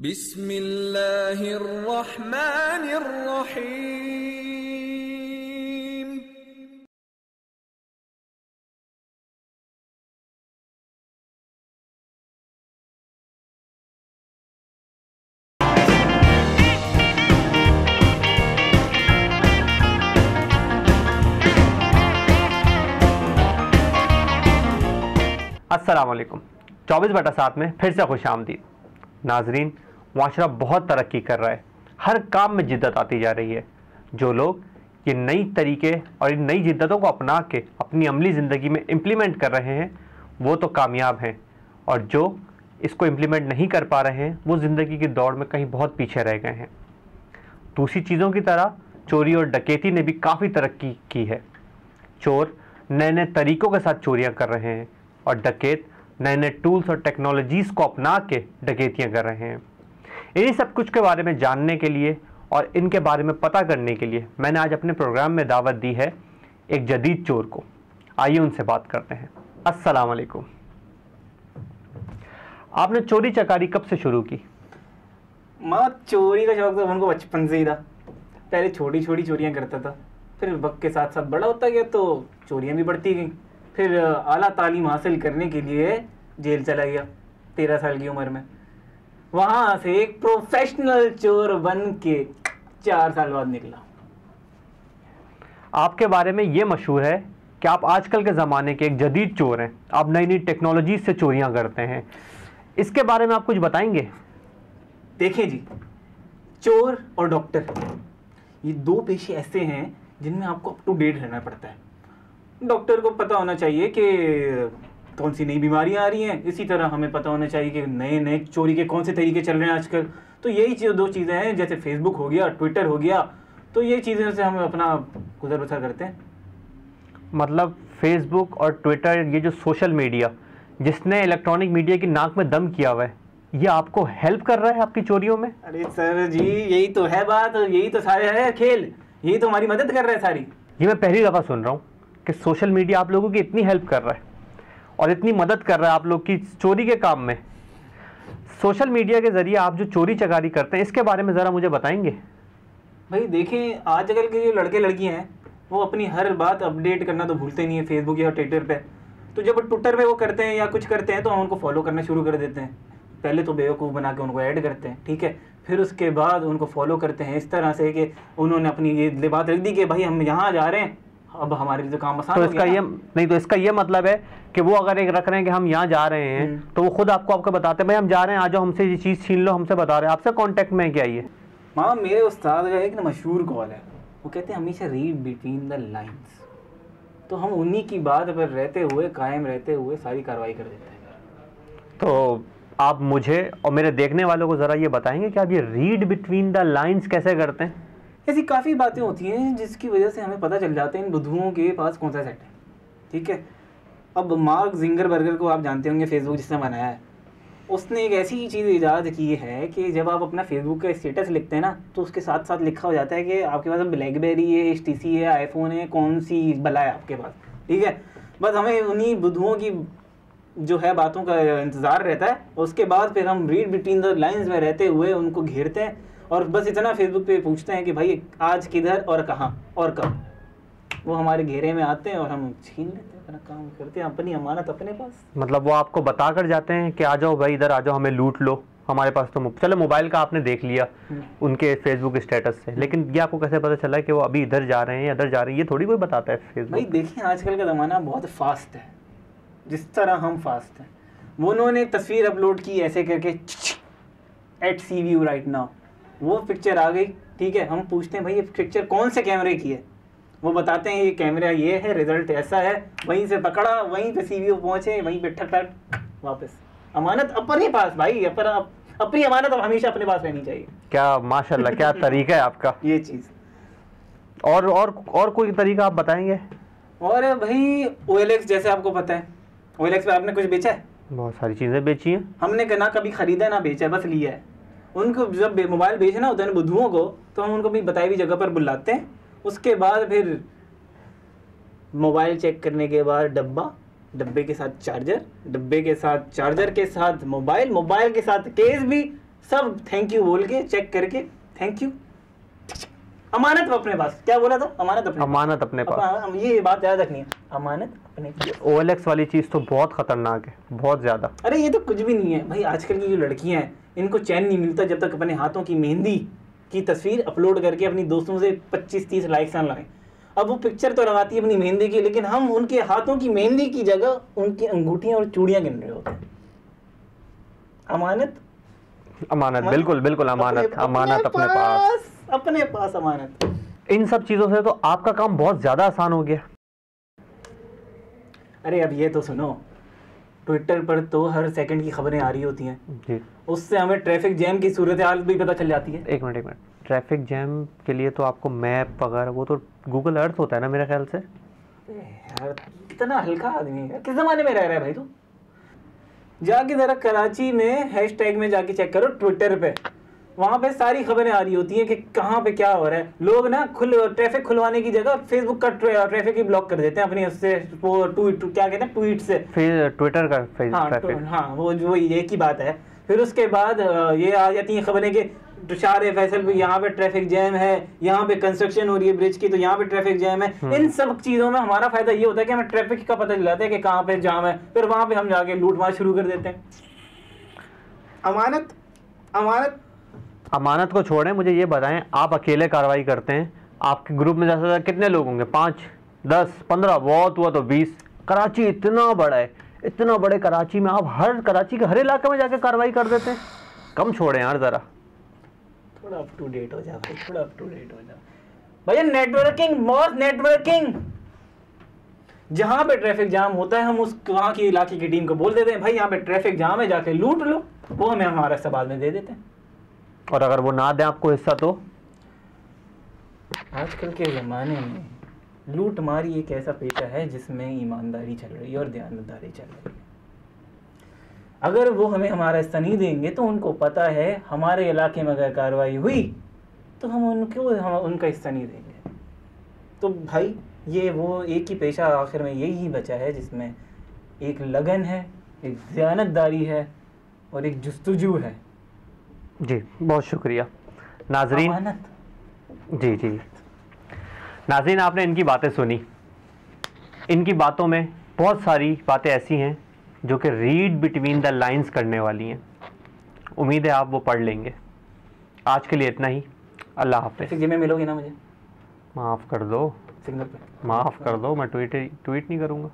बिस्मिल्लाहिर्रहमानिर्रहीम। अस्सलामुअलैकुम। 24/7 में फिर से खुशामदीद। नाजरीन, मुआशरा बहुत तरक्की कर रहा है, हर काम में जिद्दत आती जा रही है। जो लोग ये नई तरीके और इन नई जिद्दतों को अपना के अपनी अमली ज़िंदगी में इम्प्लीमेंट कर रहे हैं वो तो कामयाब हैं, और जो इसको इम्प्लीमेंट नहीं कर पा रहे हैं वो ज़िंदगी की दौड़ में कहीं बहुत पीछे रह गए हैं। दूसरी चीज़ों की तरह चोरी और डकैती ने भी काफ़ी तरक्की की है। चोर नए नए तरीक़ों के साथ चोरियां कर रहे हैं और डकैत नए नए टूल्स और टेक्नोलॉजीज़ को अपना के डकैतियां कर रहे हैं। इन्हीं सब कुछ के बारे में जानने के लिए और इनके बारे में पता करने के लिए मैंने आज अपने प्रोग्राम में दावत दी है एक जदीद चोर को। आइए उनसे बात करते हैं। अस्सलाम वालेकुम। आपने चोरी चकारी कब से शुरू की? चोरी का शौक तो उनको बचपन से ही था। पहले छोटी छोटी चोरियां करता था, फिर वक्त के साथ साथ बड़ा होता गया तो चोरियां भी बढ़ती गई। फिर आला तालीम हासिल करने के लिए जेल चला गया 13 साल की उम्र में। वहां से एक प्रोफेशनल चोर बन के 4 साल बाद निकला। आपके बारे में ये मशहूर है कि आप आजकल के ज़माने के एक जदीद चोर हैं। आप नई नई टेक्नोलॉजी से चोरियां करते हैं, इसके बारे में आप कुछ बताएंगे? देखिए जी, चोर और डॉक्टर ये दो पेशे ऐसे हैं जिनमें आपको अप टू डेट रहना पड़ता है। डॉक्टर को पता होना चाहिए कि कौन सी नई बीमारियां आ रही हैं, इसी तरह हमें पता होना चाहिए कि नए नए चोरी के कौन से तरीके चल रहे हैं आजकल। तो यही दो चीज़ें हैं, जैसे फेसबुक हो गया, ट्विटर हो गया, तो ये चीज़ें से हम अपना गुजर बसर करते हैं। मतलब फेसबुक और ट्विटर, ये जो सोशल मीडिया जिसने इलेक्ट्रॉनिक मीडिया की नाक में दम किया हुआ है, ये आपको हेल्प कर रहा है आपकी चोरियों में? अरे सर जी, यही तो है बात, यही तो सारे है खेल, यही तो हमारी मदद कर रहा है सारी। ये मैं पहली दफ़ा सुन रहा हूँ कि सोशल मीडिया आप लोगों की इतनी हेल्प कर रहा है और इतनी मदद कर रहा है आप लोग की चोरी के काम में। सोशल मीडिया के ज़रिए आप जो चोरी चकारी करते हैं, इसके बारे में ज़रा मुझे बताएंगे? भाई देखें, आजकल के जो लड़के लड़कियां हैं वो अपनी हर बात अपडेट करना तो भूलते नहीं है फेसबुक या ट्विटर पे। तो जब ट्विटर पे वो करते हैं या कुछ करते हैं तो हम उनको फॉलो करना शुरू कर देते हैं। पहले तो बेवकूफ़ बना के उनको ऐड करते हैं, ठीक है, फिर उसके बाद उनको फॉलो करते हैं इस तरह से कि उन्होंने अपनी ये बात रख दी कि भाई हम यहाँ जा रहे हैं, अब हमारे लिए तो काम आसान हो गया। तो इसका ये मतलब है कि वो अगर एक रख रहे हैं कि हम यहाँ जा रहे हैं तो वो खुद आपको बताते हैं भाई हम जा रहे हैं, आ जाओ, हमसे ये चीज़ छीन लो, हमसे बता रहे हैं, आपसे कांटेक्ट में क्या? ये माँ, मेरे उस्ताद का एक मशहूर कॉल है, वो कहते हैं हमेशा रीड बिटवीन द लाइंस। तो हम उन्हीं की बात पर रहते हुए, कायम रहते हुए सारी कार्रवाई कर देते हैं। तो आप मुझे और मेरे देखने वालों को ज़रा ये बताएंगे कि आप ये रीड बिटवीन द लाइंस कैसे करते हैं? ऐसी काफ़ी बातें होती हैं जिसकी वजह से हमें पता चल जाता है इन बुद्धुओं के पास कौन सा सेट है, ठीक है। अब मार्क जिंगरबर्गर को आप जानते होंगे, फेसबुक जिसने बनाया है, उसने एक ऐसी चीज़ ईजाद की है कि जब आप अपना फेसबुक का स्टेटस लिखते हैं ना तो उसके साथ साथ लिखा हो जाता है कि आपके पास ब्लैकबेरी है, HTC है, आईफोन है, कौन सी बला है आपके पास, ठीक है। बस हमें उन्हीं बुद्धुओं की जो है बातों का इंतज़ार रहता है, उसके बाद फिर हम रीड बिटवीन द लाइंस में रहते हुए उनको घेरते हैं और बस इतना फेसबुक पे पूछते हैं कि भाई आज किधर और कहाँ और कब। वो हमारे घेरे में आते हैं और हम छीन लेते हैं, अपना काम करते हैं, अपनी अमानत अपने पास। मतलब वो आपको बता कर जाते हैं कि आ जाओ भाई, इधर आ जाओ, हमें लूट लो, हमारे पास तो चलो मोबाइल का आपने देख लिया उनके फेसबुक स्टेटस से, लेकिन ये आपको कैसे पता चला कि वो अभी इधर जा रहे हैं या इधर जा रहे हैं? ये थोड़ी कोई बताता है फेसबुक। भाई देखिए, आजकल का ज़माना बहुत फास्ट है, जिस तरह हम फास्ट हैं। वो उन्होंने तस्वीर अपलोड की ऐसे करके @CVU राइट नाउ, वो पिक्चर आ गई, ठीक है। हम पूछते हैं भाई ये पिक्चर कौन से कैमरे की है, वो बताते हैं ये कैमरा ये है, रिजल्ट ऐसा है, वहीं से पकड़ा, वहीं पे CVU पहुंचे, वहीं पे ठक ठक वापस। अमानत अपने पास भाई, अपनी अमानत हमेशा अपने पास रहनी चाहिए। क्या माशाल्लाह, क्या तरीका है आपका ये चीज़। और कोई तरीका आप बताएंगे? और भाई OLX, जैसे आपको पता है OLX पे आपने कुछ बेचा है? बहुत सारी चीज़ें बेची हैं हमने ना कभी खरीदा ना बेचा, बस लिया है। उनको जब मोबाइल बेचना होता है बुद्धुओं को, तो हम उनको भी बताई हुई जगह पर बुलाते हैं। उसके बाद फिर मोबाइल चेक करने के बाद डब्बे के साथ चार्जर, डब्बे के साथ चार्जर के साथ मोबाइल, मोबाइल के साथ केस भी, सब थैंक यू बोल के चेक करके थैंक यू। अमानत अपने पास, क्या बोला था? अमानत अपने पास। ये बात याद रखनी है, अमानत अपने पास। OLX वाली चीज़ तो बहुत खतरनाक है, बहुत ज़्यादा। अरे ये तो कुछ भी नहीं है भाई। आजकल की जो लड़कियां हैं इनको चैन नहीं मिलता जब तक अपने हाथों की मेहंदी की तस्वीर अपलोड करके अपनी दोस्तों से 25-30 लाइक्स ना लगाएं। अब वो पिक्चर तो लगाती है अपनी मेहंदी की, लेकिन हम उनके हाथों की मेहंदी की जगह उनकी अंगूठियां और चूड़ियां गिन रहे होते हैं। अमानत बिल्कुल बिल्कुल अमानत अपने पास अमानत। इन सब चीज़ों से तो आपका काम बहुत ज़्यादा आसान हो गया। अरे अब ये तो सुनो, ट्विटर पर तो हर सेकंड की खबरें आ रही होती हैं जी, उससे हमें ट्रैफिक जैम की सूरत हाल भी पता चल जाती है। एक मिनट, ट्रैफिक जैम के लिए तो आपको मैप वगैरह वो तो गूगल अर्थ होता है ना मेरे ख्याल से। यार कितना हल्का आदमी है, किस जमाने में रह रहा है भाई तू? जाके जरा कराची में हैशटैग में जाके चेक करो ट्विटर पे, वहां पे सारी खबरें आ रही होती हैं कि कहाँ पे क्या हो रहा है। लोग ना ट्रैफिक खुलवाने की जगह फेसबुक का ट्रैफिक ही ब्लॉक कर देते हैं अपनी उससे, वो क्या कहते हैं, ट्वीट से, फिर ट्विटर का ट्रैफिक। हाँ वो एक ही बात है। फिर उसके बाद ये आ जाती हैं खबरें कि तुषार फैसल भी यहाँ पे ट्रैफिक जैम है, यहाँ पे कंस्ट्रक्शन हो रही है ब्रिज की तो यहाँ पे ट्रैफिक जैम है। इन सब चीजों में हमारा फायदा ये होता है कि हमें ट्रैफिक का पता चल जाता है कि कहाँ पे जाम है, फिर वहां पे हम जाके लूटमार शुरू कर देते हैं। अमानत को छोड़ें, मुझे ये बताएं, आप अकेले कार्रवाई करते हैं, आपके ग्रुप में ज़्यादा कितने लोग होंगे? 5, 10, 15, बहुत हुआ तो 20। कराची इतना बड़ा है, इतना बड़े कराची में आप कराची के हर इलाके में जाके कार्रवाई कर देते हैं। कम छोड़ें यार, ज़रा थोड़ा अप टू डेट हो जा भाई, थोड़ा अप टू डेट हो जा भैया। नेटवर्किंग जहां पे ट्रैफिक जाम होता है हम वहां की इलाके की टीम को बोल देते हैं भाई यहाँ पे ट्रैफिक जाम है, जाके लूट लो। वो हमें हमारा हिस्सा बाद में दे देते हैं। और अगर वो ना दें आपको हिस्सा तो? आजकल के ज़माने में लूटमारी एक ऐसा पेशा है जिसमें ईमानदारी चल रही है और दयानतदारी चल रही है। अगर वो हमें हमारा हिस्सा नहीं देंगे तो उनको पता है हमारे इलाके में अगर कार्रवाई हुई तो हम उनका हिस्सा नहीं देंगे। तो भाई ये वो एक ही पेशा आखिर में यही बचा है जिसमें एक लगन है, एक दयानतदारी है और एक जुस्तजू है। जी बहुत शुक्रिया नाजरीन। जी नाजरीन, आपने इनकी बातें सुनी। इनकी बातों में बहुत सारी बातें ऐसी हैं जो कि रीड बिटवीन द लाइंस करने वाली हैं। उम्मीद है आप वो पढ़ लेंगे। आज के लिए इतना ही। अल्लाह हाफ़िज़। जिम्मे मिलोगी ना मुझे? माफ़ कर दो, सिग्नल पे माफ़ कर दो, मैं ट्वीट नहीं करूँगा।